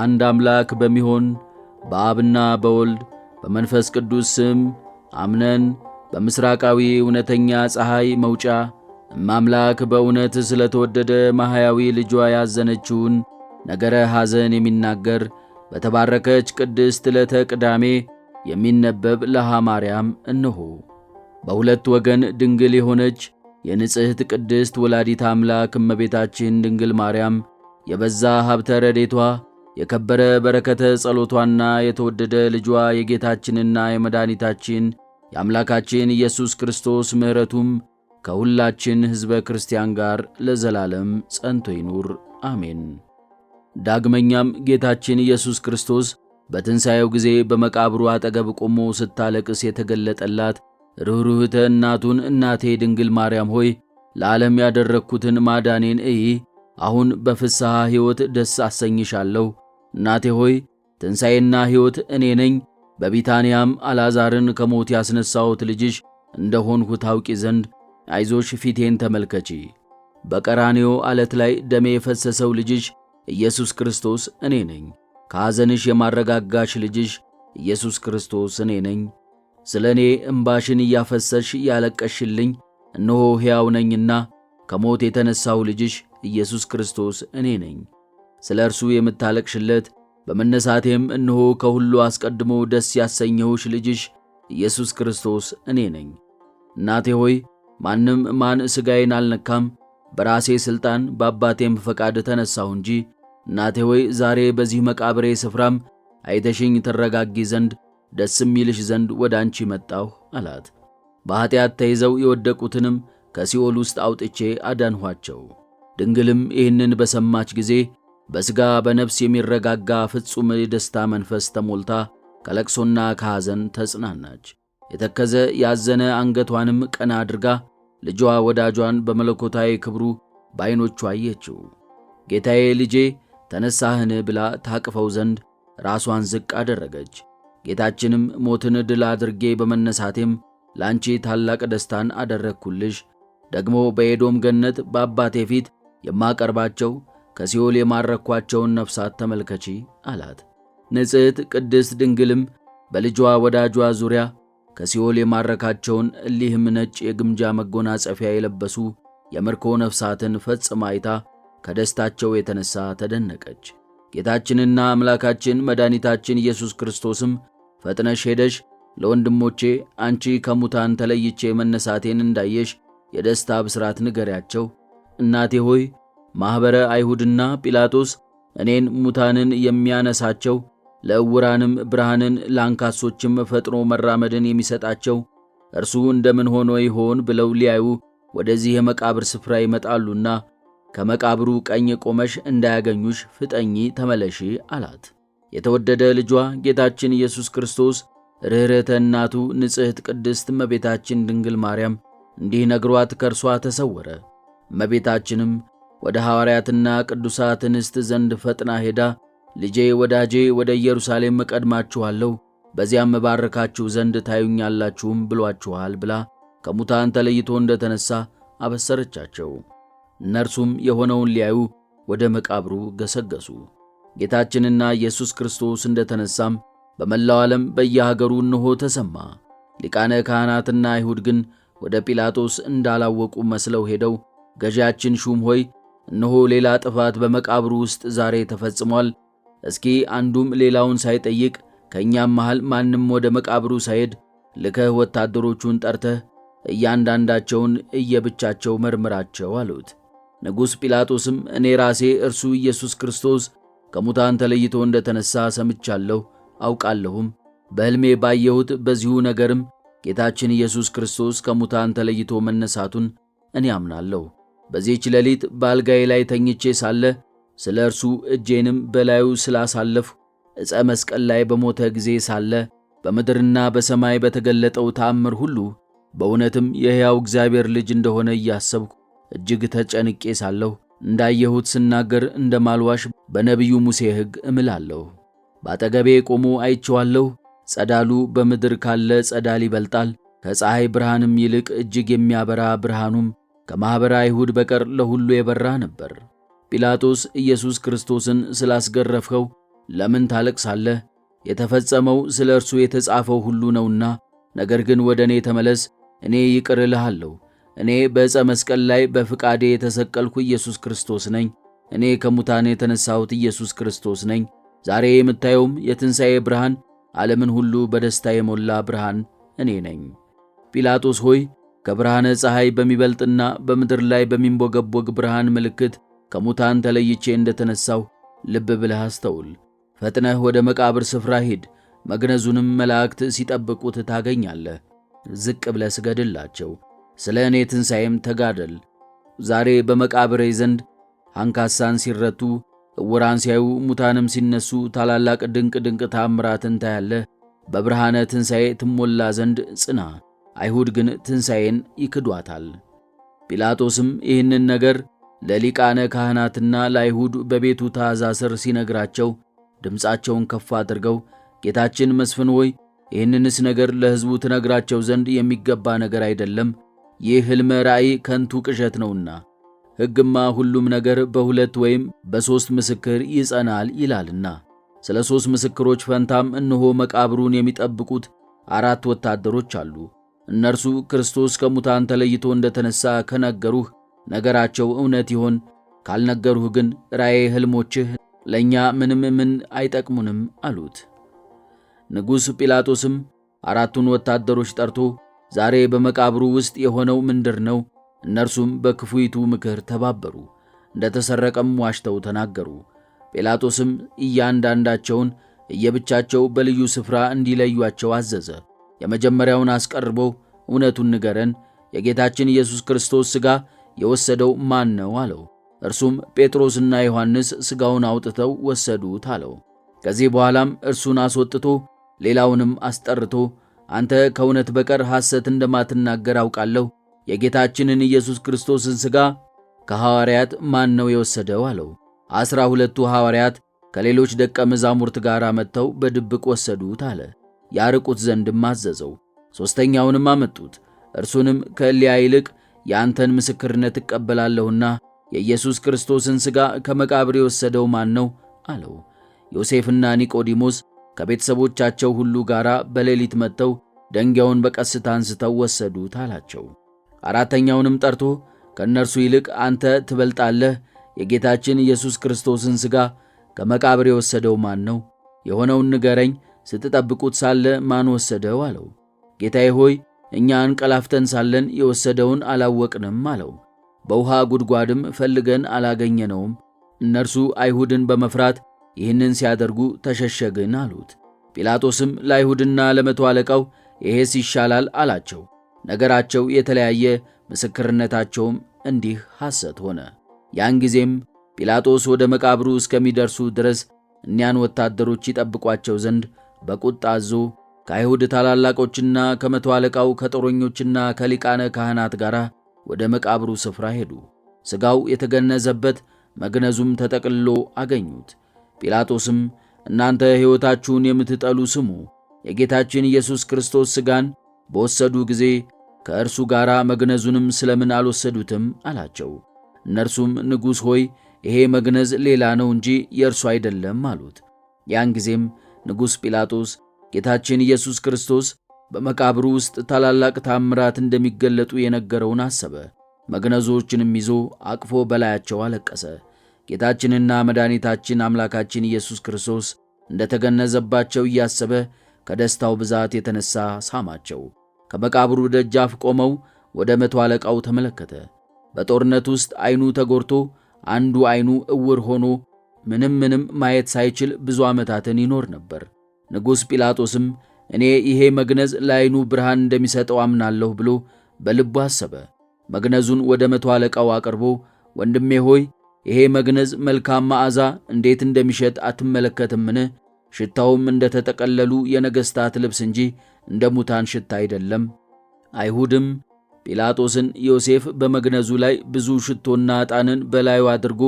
አንድ አምላክ በሚሆን በአብና በወልድ በመንፈስ ቅዱስ ስም አምነን በምስራቃዊ እውነተኛ ፀሐይ መውጫ እማምላክ በእውነት ስለተወደደ ማህያዊ ልጇ ያዘነችውን ነገረ ሐዘን የሚናገር በተባረከች ቅድስት ዕለተ ቅዳሜ የሚነበብ ለሃ ማርያም እነሆ። በሁለት ወገን ድንግል የሆነች የንጽሕት ቅድስት ወላዲት አምላክ እመቤታችን ድንግል ማርያም የበዛ ሀብተ ረድኤቷ የከበረ በረከተ ጸሎቷና የተወደደ ልጇ የጌታችንና የመድኃኒታችን የአምላካችን ኢየሱስ ክርስቶስ ምሕረቱም ከሁላችን ሕዝበ ክርስቲያን ጋር ለዘላለም ጸንቶ ይኑር አሜን። ዳግመኛም ጌታችን ኢየሱስ ክርስቶስ በትንሣኤው ጊዜ በመቃብሩ አጠገብ ቆሞ ስታለቅስ የተገለጠላት ርኅሩኅተ እናቱን እናቴ ድንግል ማርያም ሆይ ለዓለም ያደረግኩትን ማዳኔን እይ፣ አሁን በፍስሐ ሕይወት ደስ አሰኝሻለሁ። እናቴ ሆይ ትንሣኤና ሕይወት እኔ ነኝ። በቢታንያም አልዓዛርን ከሞት ያስነሣሁት ልጅሽ እንደሆንሁ ታውቂ ዘንድ አይዞሽ፣ ፊቴን ተመልከቺ። በቀራንዮ ዓለት ላይ ደሜ የፈሰሰው ልጅሽ ኢየሱስ ክርስቶስ እኔ ነኝ። ከሐዘንሽ የማረጋጋሽ ልጅሽ ኢየሱስ ክርስቶስ እኔ ነኝ። ስለ እኔ እምባሽን እያፈሰሽ ያለቀሽልኝ እነሆ ሕያው ነኝና ከሞት የተነሣው ልጅሽ ኢየሱስ ክርስቶስ እኔ ነኝ። ስለ እርሱ የምታለቅሽለት በመነሳቴም እነሆ ከሁሉ አስቀድሞ ደስ ያሰኘሁሽ ልጅሽ ኢየሱስ ክርስቶስ እኔ ነኝ። እናቴ ሆይ ማንም ማን ሥጋዬን አልነካም፣ በራሴ ሥልጣን በአባቴም ፈቃድ ተነሣሁ እንጂ። እናቴ ሆይ ዛሬ በዚህ መቃብሬ ስፍራም አይተሽኝ ትረጋጊ ዘንድ ደስም ይልሽ ዘንድ ወደ አንቺ መጣሁ አላት። በኀጢአት ተይዘው የወደቁትንም ከሲኦል ውስጥ አውጥቼ አዳንኋቸው። ድንግልም ይህንን በሰማች ጊዜ በሥጋ በነፍስ የሚረጋጋ ፍጹም የደስታ መንፈስ ተሞልታ ከለቅሶና ከሐዘን ተጽናናች። የተከዘ ያዘነ አንገቷንም ቀና አድርጋ ልጇ ወዳጇን በመለኮታዊ ክብሩ በዐይኖቿ አየችው። ጌታዬ ልጄ ተነሳህን ብላ ታቅፈው ዘንድ ራሷን ዝቅ አደረገች። ጌታችንም ሞትን ድል አድርጌ በመነሳቴም ላንቺ ታላቅ ደስታን አደረግኩልሽ፣ ደግሞ በኤዶም ገነት በአባቴ ፊት የማቀርባቸው ከሲኦል የማረኳቸውን ነፍሳት ተመልከቺ አላት። ንጽሕት ቅድስት ድንግልም በልጇ ወዳጇ ዙሪያ ከሲኦል የማረካቸውን እሊህም ነጭ የግምጃ መጎናጸፊያ የለበሱ የምርኮ ነፍሳትን ፈጽማ አይታ ከደስታቸው የተነሣ ተደነቀች። ጌታችንና አምላካችን መድኃኒታችን ኢየሱስ ክርስቶስም ፈጥነሽ ሄደሽ ለወንድሞቼ አንቺ ከሙታን ተለይቼ መነሳቴን እንዳየሽ የደስታ ብስራት ንገሪያቸው። እናቴ ሆይ ማኅበረ አይሁድና ጲላጦስ እኔን ሙታንን የሚያነሳቸው ለዕውራንም ብርሃንን ለአንካሶችም ፈጥኖ መራመድን የሚሰጣቸው እርሱ እንደምን ሆኖ ይሆን ብለው ሊያዩ ወደዚህ የመቃብር ስፍራ ይመጣሉና ከመቃብሩ ቀኝ ቆመሽ እንዳያገኙሽ ፍጠኚ፣ ተመለሺ አላት። የተወደደ ልጇ ጌታችን ኢየሱስ ክርስቶስ ርኅርኅተ እናቱ ንጽሕት ቅድስት እመቤታችን ድንግል ማርያም እንዲህ ነግሯት ከእርሷ ተሰወረ። እመቤታችንም ወደ ሐዋርያትና ቅዱሳት እንስት ዘንድ ፈጥና ሄዳ ልጄ ወዳጄ ወደ ኢየሩሳሌም እቀድማችኋለሁ፣ በዚያም እባርካችሁ ዘንድ ታዩኛላችሁም ብሏችኋል ብላ ከሙታን ተለይቶ እንደተነሣ አበሰረቻቸው። እነርሱም የሆነውን ሊያዩ ወደ መቃብሩ ገሰገሱ። ጌታችንና ኢየሱስ ክርስቶስ እንደተነሣም በመላው ዓለም በየሀገሩ እነሆ ተሰማ። ሊቃነ ካህናትና አይሁድ ግን ወደ ጲላጦስ እንዳላወቁ መስለው ሄደው ገዢያችን ሹም ሆይ እነሆ ሌላ ጥፋት በመቃብሩ ውስጥ ዛሬ ተፈጽሟል። እስኪ አንዱም ሌላውን ሳይጠይቅ ከእኛም መሃል ማንም ወደ መቃብሩ ሳይሄድ ልከህ ወታደሮቹን ጠርተህ እያንዳንዳቸውን እየብቻቸው መርምራቸው አሉት። ንጉሥ ጲላጦስም እኔ ራሴ እርሱ ኢየሱስ ክርስቶስ ከሙታን ተለይቶ እንደተነሣ ሰምቻለሁ አውቃለሁም፣ በሕልሜ ባየሁት በዚሁ ነገርም ጌታችን ኢየሱስ ክርስቶስ ከሙታን ተለይቶ መነሳቱን እኔ አምናለሁ። በዚህች ሌሊት በአልጋዬ ላይ ተኝቼ ሳለ ስለ እርሱ እጄንም በላዩ ስላሳለፍሁ ዕፀ መስቀል ላይ በሞተ ጊዜ ሳለ በምድርና በሰማይ በተገለጠው ተአምር ሁሉ በእውነትም የሕያው እግዚአብሔር ልጅ እንደሆነ እያሰብሁ እጅግ ተጨንቄ ሳለሁ እንዳየሁት ስናገር እንደማልዋሽ በነቢዩ ሙሴ ሕግ እምላለሁ። በአጠገቤ ቆሞ አይቼዋለሁ። ጸዳሉ በምድር ካለ ጸዳል ይበልጣል፣ ከፀሐይ ብርሃንም ይልቅ እጅግ የሚያበራ ብርሃኑም ከማኅበረ አይሁድ በቀር ለሁሉ የበራ ነበር። ጲላጦስ ኢየሱስ ክርስቶስን ስላስገረፍኸው ለምን ታለቅሳለህ? የተፈጸመው ስለ እርሱ የተጻፈው ሁሉ ነውና። ነገር ግን ወደ እኔ ተመለስ፣ እኔ ይቅር እልሃለሁ። እኔ በዕፀ መስቀል ላይ በፍቃዴ የተሰቀልኩ ኢየሱስ ክርስቶስ ነኝ። እኔ ከሙታን የተነሳሁት ኢየሱስ ክርስቶስ ነኝ። ዛሬ የምታየውም የትንሣኤ ብርሃን፣ ዓለምን ሁሉ በደስታ የሞላ ብርሃን እኔ ነኝ። ጲላጦስ ሆይ ከብርሃነ ፀሐይ በሚበልጥና በምድር ላይ በሚንቦገቦግ ብርሃን ምልክት ከሙታን ተለይቼ እንደተነሳሁ ልብ ብለህ አስተውል። ፈጥነህ ወደ መቃብር ስፍራ ሂድ። መግነዙንም መላእክት ሲጠብቁት ታገኛለህ። ዝቅ ብለህ ስገድላቸው፣ ስለ እኔ ትንሣኤም ተጋደል። ዛሬ በመቃብሬ ዘንድ አንካሳን ሲረቱ፣ ዕውራን ሲያዩ፣ ሙታንም ሲነሱ ታላላቅ ድንቅ ድንቅ ታምራትን ታያለህ። በብርሃነ ትንሣኤ ትሞላ ዘንድ ጽና። አይሁድ ግን ትንሣኤን ይክዷታል። ጲላጦስም ይህንን ነገር ለሊቃነ ካህናትና ለአይሁድ በቤቱ ታዛ ስር ሲነግራቸው ድምፃቸውን ከፍ አድርገው ጌታችን መስፍን ሆይ ይህንንስ ነገር ለሕዝቡ ትነግራቸው ዘንድ የሚገባ ነገር አይደለም። ይህ ሕልመ ራእይ ከንቱ ቅዠት ነውና ሕግማ ሁሉም ነገር በሁለት ወይም በሦስት ምስክር ይጸናል ይላልና። ስለ ሦስት ምስክሮች ፈንታም እነሆ መቃብሩን የሚጠብቁት 4 ወታደሮች አሉ። እነርሱ ክርስቶስ ከሙታን ተለይቶ እንደተነሣ ከነገሩህ ነገራቸው እውነት ይሆን፣ ካልነገሩህ ግን ራእየ ሕልሞችህ ለእኛ ምን አይጠቅሙንም አሉት። ንጉሥ ጲላጦስም 4ቱን ወታደሮች ጠርቶ ዛሬ በመቃብሩ ውስጥ የሆነው ምንድር ነው? እነርሱም በክፉይቱ ምክር ተባበሩ፣ እንደ ተሰረቀም ዋሽተው ተናገሩ። ጲላጦስም እያንዳንዳቸውን እየብቻቸው በልዩ ስፍራ እንዲለዩአቸው አዘዘ። የመጀመሪያውን አስቀርቦ እውነቱን ንገረን፣ የጌታችን ኢየሱስ ክርስቶስ ሥጋ የወሰደው ማን ነው አለው። እርሱም ጴጥሮስና ዮሐንስ ሥጋውን አውጥተው ወሰዱት አለው። ከዚህ በኋላም እርሱን አስወጥቶ ሌላውንም አስጠርቶ አንተ ከእውነት በቀር ሐሰት እንደማትናገር አውቃለሁ። የጌታችንን ኢየሱስ ክርስቶስን ሥጋ ከሐዋርያት ማን ነው የወሰደው አለው። 12ቱ ሐዋርያት ከሌሎች ደቀ መዛሙርት ጋር መጥተው በድብቅ ወሰዱት አለ። ያርቁት ዘንድም አዘዘው። ሦስተኛውንም አመጡት። እርሱንም ከእሊያ ይልቅ የአንተን ምስክርነት እቀበላለሁና የኢየሱስ ክርስቶስን ሥጋ ከመቃብር የወሰደው ማን ነው አለው። ዮሴፍና ኒቆዲሞስ ከቤተሰቦቻቸው ሁሉ ጋር በሌሊት መጥተው ደንጊያውን በቀስታ አንስተው ወሰዱት አላቸው። አራተኛውንም ጠርቶ ከእነርሱ ይልቅ አንተ ትበልጣለህ፣ የጌታችን ኢየሱስ ክርስቶስን ሥጋ ከመቃብር የወሰደው ማን ነው? የሆነውን ንገረኝ፣ ስትጠብቁት ሳለ ማን ወሰደው አለው። ጌታዬ ሆይ እኛ እንቀላፍተን ሳለን የወሰደውን አላወቅንም አለው። በውሃ ጉድጓድም ፈልገን አላገኘነውም። እነርሱ አይሁድን በመፍራት ይህንን ሲያደርጉ ተሸሸግን አሉት። ጲላጦስም ለአይሁድና ለመቶ አለቃው ይሄስ ይሻላል አላቸው። ነገራቸው የተለያየ፣ ምስክርነታቸውም እንዲህ ሐሰት ሆነ። ያን ጊዜም ጲላጦስ ወደ መቃብሩ እስከሚደርሱ ድረስ እኒያን ወታደሮች ይጠብቋቸው ዘንድ በቁጣ አዞ ከአይሁድ ታላላቆችና ከመቶ አለቃው ከጦረኞችና ከሊቃነ ካህናት ጋር ወደ መቃብሩ ስፍራ ሄዱ። ሥጋው የተገነዘበት መግነዙም ተጠቅልሎ አገኙት። ጲላጦስም እናንተ ሕይወታችሁን የምትጠሉ ስሙ፣ የጌታችን ኢየሱስ ክርስቶስ ሥጋን በወሰዱ ጊዜ ከእርሱ ጋር መግነዙንም ስለምን አልወሰዱትም አላቸው። እነርሱም ንጉሥ ሆይ ይሄ መግነዝ ሌላ ነው እንጂ የእርሱ አይደለም አሉት። ያን ጊዜም ንጉሥ ጲላጦስ ጌታችን ኢየሱስ ክርስቶስ በመቃብሩ ውስጥ ታላላቅ ታምራት እንደሚገለጡ የነገረውን አሰበ። መግነዞችንም ይዞ አቅፎ በላያቸው አለቀሰ። ጌታችንና መድኃኒታችን አምላካችን ኢየሱስ ክርስቶስ እንደተገነዘባቸው እያሰበ ከደስታው ብዛት የተነሣ ሳማቸው። ከመቃብሩ ደጃፍ ቆመው ወደ መቶ አለቃው ተመለከተ። በጦርነት ውስጥ ዓይኑ ተጎድቶ አንዱ ዓይኑ ዕውር ሆኖ ምንም ማየት ሳይችል ብዙ ዓመታትን ይኖር ነበር። ንጉሥ ጲላጦስም እኔ ይሄ መግነዝ ለዓይኑ ብርሃን እንደሚሰጠው አምናለሁ ብሎ በልቡ አሰበ። መግነዙን ወደ መቶ አለቃው አቅርቦ ወንድሜ ሆይ ይሄ መግነዝ መልካም መዓዛ እንዴት እንደሚሸጥ አትመለከትምን? ሽታውም እንደ ተጠቀለሉ የነገሥታት ልብስ እንጂ እንደ ሙታን ሽታ አይደለም። አይሁድም ጲላጦስን ዮሴፍ በመግነዙ ላይ ብዙ ሽቶና ዕጣንን በላዩ አድርጎ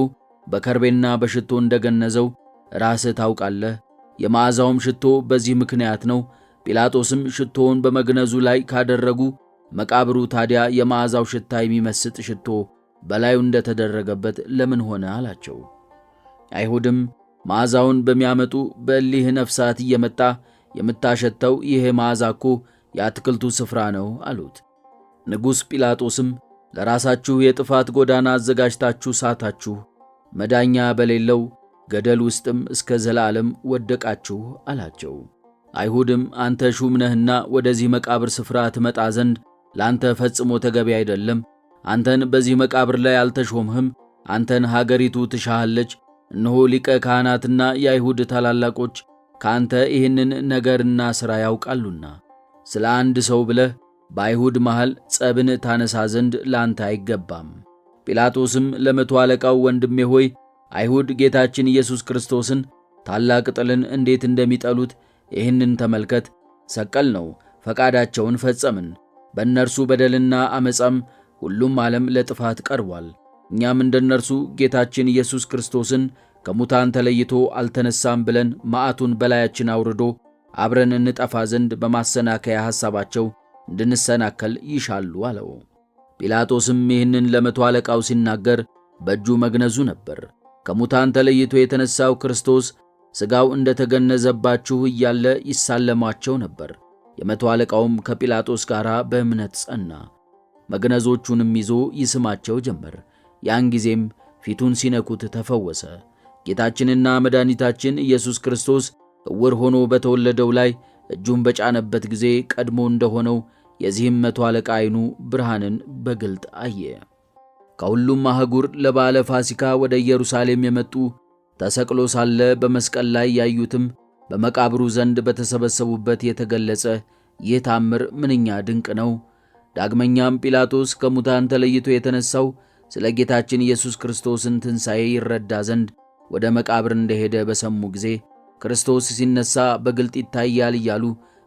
በከርቤና በሽቶ እንደገነዘው ራስህ ታውቃለህ። የመዓዛውም ሽቶ በዚህ ምክንያት ነው። ጲላጦስም ሽቶውን በመግነዙ ላይ ካደረጉ መቃብሩ ታዲያ የመዓዛው ሽታ የሚመስጥ ሽቶ በላዩ እንደተደረገበት ለምን ሆነ አላቸው። አይሁድም መዓዛውን በሚያመጡ በእሊህ ነፍሳት እየመጣ የምታሸተው ይሄ መዓዛ እኮ የአትክልቱ ስፍራ ነው አሉት። ንጉሥ ጲላጦስም ለራሳችሁ የጥፋት ጎዳና አዘጋጅታችሁ ሳታችሁ፣ መዳኛ በሌለው ገደል ውስጥም እስከ ዘላለም ወደቃችሁ አላቸው። አይሁድም አንተ ሹም ነህና ወደዚህ መቃብር ስፍራ ትመጣ ዘንድ ለአንተ ፈጽሞ ተገቢ አይደለም፣ አንተን በዚህ መቃብር ላይ አልተሾምህም፣ አንተን ሀገሪቱ ትሻሃለች። እነሆ ሊቀ ካህናትና የአይሁድ ታላላቆች ከአንተ ይህንን ነገርና ሥራ ያውቃሉና ስለ አንድ ሰው ብለህ በአይሁድ መሃል ጸብን ታነሳ ዘንድ ለአንተ አይገባም። ጲላጦስም ለመቶ አለቃው ወንድሜ ሆይ አይሁድ ጌታችን ኢየሱስ ክርስቶስን ታላቅ ጥልን እንዴት እንደሚጠሉት ይህንን ተመልከት። ሰቀል ነው፣ ፈቃዳቸውን ፈጸምን። በእነርሱ በደልና ዓመፃም ሁሉም ዓለም ለጥፋት ቀርቧል። እኛም እንደነርሱ ጌታችን ኢየሱስ ክርስቶስን ከሙታን ተለይቶ አልተነሳም ብለን መዓቱን በላያችን አውርዶ አብረን እንጠፋ ዘንድ በማሰናከያ ሐሳባቸው እንድንሰናከል ይሻሉ አለው። ጲላጦስም ይህንን ለመቶ አለቃው ሲናገር በእጁ መግነዙ ነበር። ከሙታን ተለይቶ የተነሳው ክርስቶስ ሥጋው እንደ ተገነዘባችሁ እያለ ይሳለሟቸው ነበር። የመቶ አለቃውም ከጲላጦስ ጋር በእምነት ጸና። መግነዞቹንም ይዞ ይስማቸው ጀመር። ያን ጊዜም ፊቱን ሲነኩት ተፈወሰ። ጌታችንና መድኃኒታችን ኢየሱስ ክርስቶስ ዕውር ሆኖ በተወለደው ላይ እጁን በጫነበት ጊዜ ቀድሞ እንደሆነው የዚህም መቶ አለቃ ዓይኑ ብርሃንን በግልጥ አየ። ከሁሉም አህጉር ለበዓለ ፋሲካ ወደ ኢየሩሳሌም የመጡ ተሰቅሎ ሳለ በመስቀል ላይ ያዩትም በመቃብሩ ዘንድ በተሰበሰቡበት የተገለጸ ይህ ታምር ምንኛ ድንቅ ነው! ዳግመኛም ጲላጦስ ከሙታን ተለይቶ የተነሳው ስለ ጌታችን ኢየሱስ ክርስቶስን ትንሣኤ ይረዳ ዘንድ ወደ መቃብር እንደሄደ በሰሙ ጊዜ ክርስቶስ ሲነሣ በግልጥ ይታያል እያሉ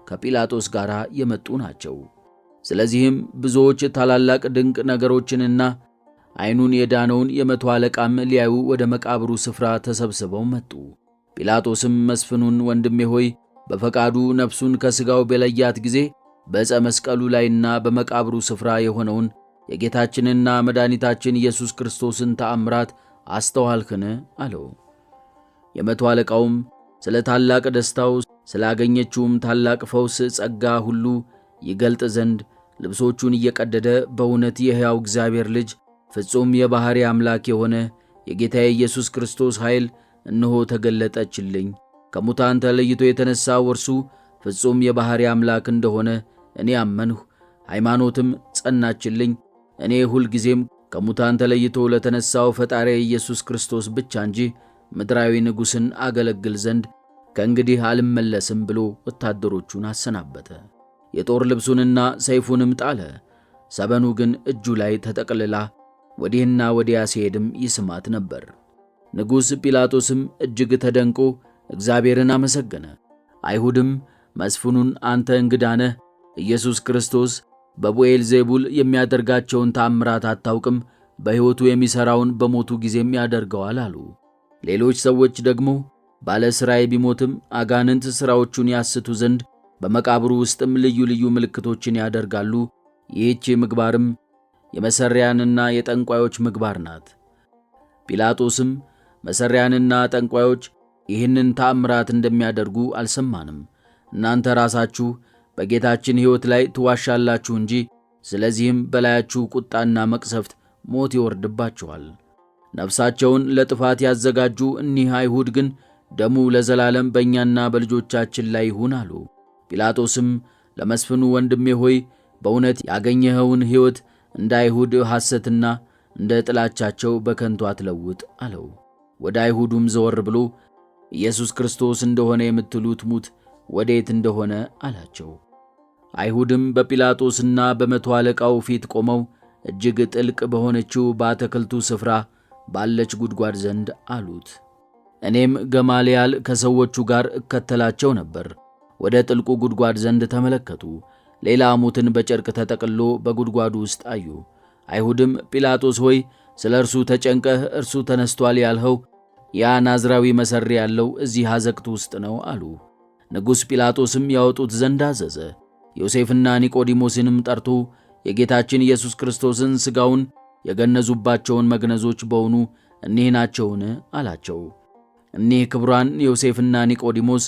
ከጲላጦስ ጋር የመጡ ናቸው። ስለዚህም ብዙዎች ታላላቅ ድንቅ ነገሮችንና ዓይኑን የዳነውን የመቶ አለቃም ሊያዩ ወደ መቃብሩ ስፍራ ተሰብስበው መጡ። ጲላጦስም መስፍኑን ወንድሜ ሆይ በፈቃዱ ነፍሱን ከሥጋው በለያት ጊዜ በዕፀ መስቀሉ ላይና በመቃብሩ ስፍራ የሆነውን የጌታችንና መድኃኒታችን ኢየሱስ ክርስቶስን ተአምራት አስተዋልክን? አለው። የመቶ አለቃውም ስለ ታላቅ ደስታው ስላገኘችውም ታላቅ ፈውስ ጸጋ ሁሉ ይገልጥ ዘንድ ልብሶቹን እየቀደደ በእውነት የሕያው እግዚአብሔር ልጅ ፍጹም የባሕሪ አምላክ የሆነ የጌታዬ ኢየሱስ ክርስቶስ ኃይል እነሆ ተገለጠችልኝ፣ ከሙታን ተለይቶ የተነሣው እርሱ ፍጹም የባሕሪ አምላክ እንደሆነ እኔ አመንሁ፣ ሃይማኖትም ጸናችልኝ። እኔ ሁልጊዜም ከሙታን ተለይቶ ለተነሣው ፈጣሪ ኢየሱስ ክርስቶስ ብቻ እንጂ ምድራዊ ንጉሥን አገለግል ዘንድ ከእንግዲህ አልመለስም ብሎ ወታደሮቹን አሰናበተ። የጦር ልብሱንና ሰይፉንም ጣለ። ሰበኑ ግን እጁ ላይ ተጠቅልላ ወዲህና ወዲያ ሲሄድም ይስማት ነበር። ንጉሥ ጲላጦስም እጅግ ተደንቆ እግዚአብሔርን አመሰገነ። አይሁድም መስፍኑን አንተ እንግዳ ነህ፣ ኢየሱስ ክርስቶስ በቡኤል ዜቡል የሚያደርጋቸውን ተአምራት አታውቅም፣ በሕይወቱ የሚሠራውን በሞቱ ጊዜም ያደርገዋል አሉ። ሌሎች ሰዎች ደግሞ ባለ ሥራይ ቢሞትም አጋንንት ሥራዎቹን ያስቱ ዘንድ በመቃብሩ ውስጥም ልዩ ልዩ ምልክቶችን ያደርጋሉ፣ ይህች ምግባርም የመሠሪያንና የጠንቋዮች ምግባር ናት። ጲላጦስም መሠሪያንና ጠንቋዮች ይህንን ተአምራት እንደሚያደርጉ አልሰማንም፣ እናንተ ራሳችሁ በጌታችን ሕይወት ላይ ትዋሻላችሁ እንጂ፣ ስለዚህም በላያችሁ ቁጣና መቅሰፍት ሞት ይወርድባችኋል። ነፍሳቸውን ለጥፋት ያዘጋጁ እኒህ አይሁድ ግን ደሙ ለዘላለም በእኛና በልጆቻችን ላይ ይሁን አሉ። ጲላጦስም ለመስፍኑ ወንድሜ ሆይ በእውነት ያገኘኸውን ሕይወት እንደ አይሁድ ሐሰትና እንደ ጥላቻቸው በከንቱ አትለውጥ አለው። ወደ አይሁዱም ዘወር ብሎ ኢየሱስ ክርስቶስ እንደሆነ የምትሉት ሙት ወዴት እንደሆነ አላቸው። አይሁድም በጲላጦስና በመቶ አለቃው ፊት ቆመው እጅግ ጥልቅ በሆነችው በአትክልቱ ስፍራ ባለች ጉድጓድ ዘንድ አሉት። እኔም ገማልያል ከሰዎቹ ጋር እከተላቸው ነበር። ወደ ጥልቁ ጉድጓድ ዘንድ ተመለከቱ። ሌላ ሙትን በጨርቅ ተጠቅልሎ በጉድጓዱ ውስጥ አዩ። አይሁድም ጲላጦስ ሆይ ስለ እርሱ ተጨንቀህ እርሱ ተነስቷል ያልኸው ያ ናዝራዊ መሠሪ ያለው እዚህ አዘቅት ውስጥ ነው አሉ። ንጉሥ ጲላጦስም ያወጡት ዘንድ አዘዘ። ዮሴፍና ኒቆዲሞስንም ጠርቶ የጌታችን ኢየሱስ ክርስቶስን ሥጋውን የገነዙባቸውን መግነዞች በውኑ እኒህ ናቸውን? አላቸው። እኒህ ክቡራን ዮሴፍና ኒቆዲሞስ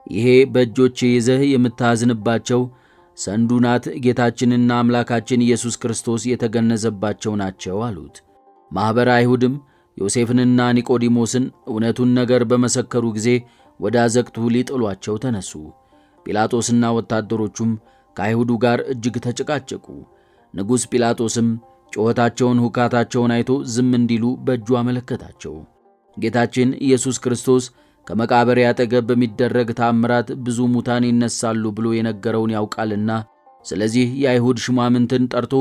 ይሄ በእጆቼ ይዘህ የምታዝንባቸው ሰንዱናት ጌታችንና አምላካችን ኢየሱስ ክርስቶስ የተገነዘባቸው ናቸው አሉት። ማኅበረ አይሁድም ዮሴፍንና ኒቆዲሞስን እውነቱን ነገር በመሰከሩ ጊዜ ወደ አዘቅቱ ሊጥሏቸው ተነሱ። ጲላጦስና ወታደሮቹም ከአይሁዱ ጋር እጅግ ተጨቃጨቁ። ንጉሥ ጲላጦስም ጩኸታቸውን፣ ሁካታቸውን አይቶ ዝም እንዲሉ በእጁ አመለከታቸው። ጌታችን ኢየሱስ ክርስቶስ ከመቃብር አጠገብ በሚደረግ ተአምራት ብዙ ሙታን ይነሳሉ ብሎ የነገረውን ያውቃልና፣ ስለዚህ የአይሁድ ሹማምንትን ጠርቶ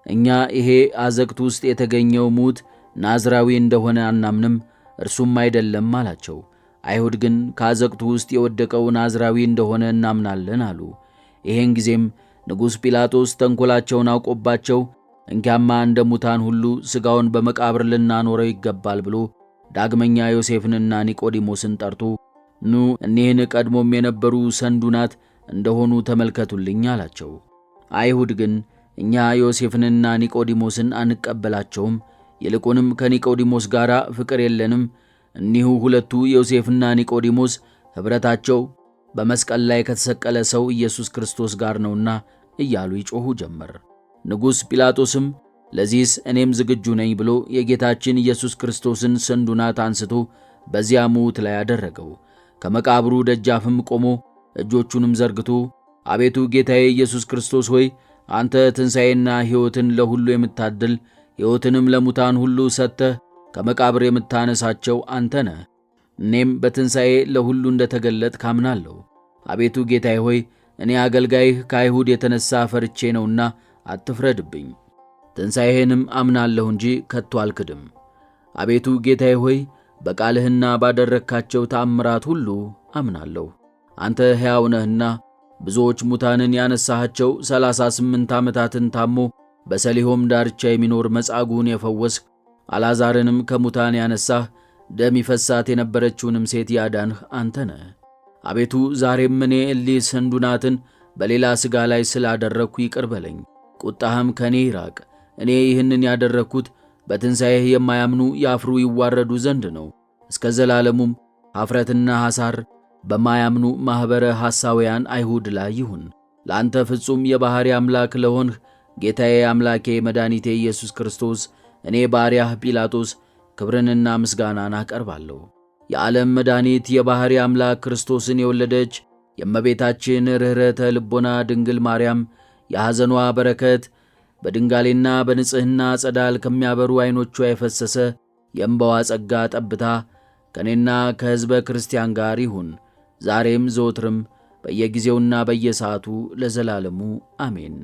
እኛ ይሄ አዘቅት ውስጥ የተገኘው ሙት ናዝራዊ እንደሆነ አናምንም፣ እርሱም አይደለም አላቸው። አይሁድ ግን ከአዘቅቱ ውስጥ የወደቀው ናዝራዊ እንደሆነ እናምናለን አሉ። ይሄን ጊዜም ንጉሥ ጲላጦስ ተንኰላቸውን አውቆባቸው እንኪያማ እንደ ሙታን ሁሉ ሥጋውን በመቃብር ልናኖረው ይገባል ብሎ ዳግመኛ ዮሴፍንና ኒቆዲሞስን ጠርቶ ኑ እኒህን ቀድሞም የነበሩ ሰንዱናት እንደሆኑ ተመልከቱልኝ አላቸው። አይሁድ ግን እኛ ዮሴፍንና ኒቆዲሞስን አንቀበላቸውም፣ ይልቁንም ከኒቆዲሞስ ጋር ፍቅር የለንም፣ እኒሁ ሁለቱ ዮሴፍና ኒቆዲሞስ ኅብረታቸው በመስቀል ላይ ከተሰቀለ ሰው ኢየሱስ ክርስቶስ ጋር ነውና እያሉ ይጮኹ ጀመር። ንጉሥ ጲላጦስም ለዚህስ እኔም ዝግጁ ነኝ ብሎ የጌታችን ኢየሱስ ክርስቶስን ሰንዱናት አንስቶ በዚያ ሙት ላይ አደረገው። ከመቃብሩ ደጃፍም ቆሞ እጆቹንም ዘርግቶ አቤቱ ጌታዬ ኢየሱስ ክርስቶስ ሆይ አንተ ትንሣኤና ሕይወትን ለሁሉ የምታድል ሕይወትንም ለሙታን ሁሉ ሰጥተህ ከመቃብር የምታነሳቸው አንተ ነህ። እኔም በትንሣኤ ለሁሉ እንደተገለጥክ አምናለሁ። አቤቱ ጌታዬ ሆይ እኔ አገልጋይህ ከአይሁድ የተነሣ ፈርቼ ነውና አትፍረድብኝ። ትንሣኤህንም አምናለሁ እንጂ ከቶ አልክድም። አቤቱ ጌታዬ ሆይ በቃልህና ባደረግካቸው ተአምራት ሁሉ አምናለሁ። አንተ ሕያው ነህና ብዙዎች ሙታንን ያነሳሃቸው 38 ዓመታትን ታሞ በሰሊሆም ዳርቻ የሚኖር መጻጉዕን የፈወስህ አልዓዛርንም ከሙታን ያነሳህ ደም ይፈሳት የነበረችውንም ሴት ያዳንህ አንተ ነህ። አቤቱ ዛሬም እኔ እሊህ ሰንዱናትን በሌላ ሥጋ ላይ ስላደረግሁ ይቅር በለኝ፣ ቁጣህም ከእኔ ይራቅ። እኔ ይህንን ያደረግሁት በትንሣኤህ የማያምኑ ያፍሩ ይዋረዱ ዘንድ ነው። እስከ ዘላለሙም ኀፍረትና ሐሳር በማያምኑ ማኅበረ ሐሳውያን አይሁድ ላይ ይሁን። ለአንተ ፍጹም የባሕሪ አምላክ ለሆንህ ጌታዬ አምላኬ መድኃኒቴ ኢየሱስ ክርስቶስ እኔ ባሪያህ ጲላጦስ ክብርንና ምስጋናን አቀርባለሁ። የዓለም መድኃኒት የባሕሪ አምላክ ክርስቶስን የወለደች የእመቤታችን ርኅረተ ልቦና ድንግል ማርያም የሐዘኗ በረከት በድንጋሌና በንጽሕና ጸዳል ከሚያበሩ ዐይኖቿ የፈሰሰ የእንባዋ ጸጋ ጠብታ ከእኔና ከሕዝበ ክርስቲያን ጋር ይሁን ዛሬም ዘወትርም በየጊዜውና በየሰዓቱ ለዘላለሙ አሜን።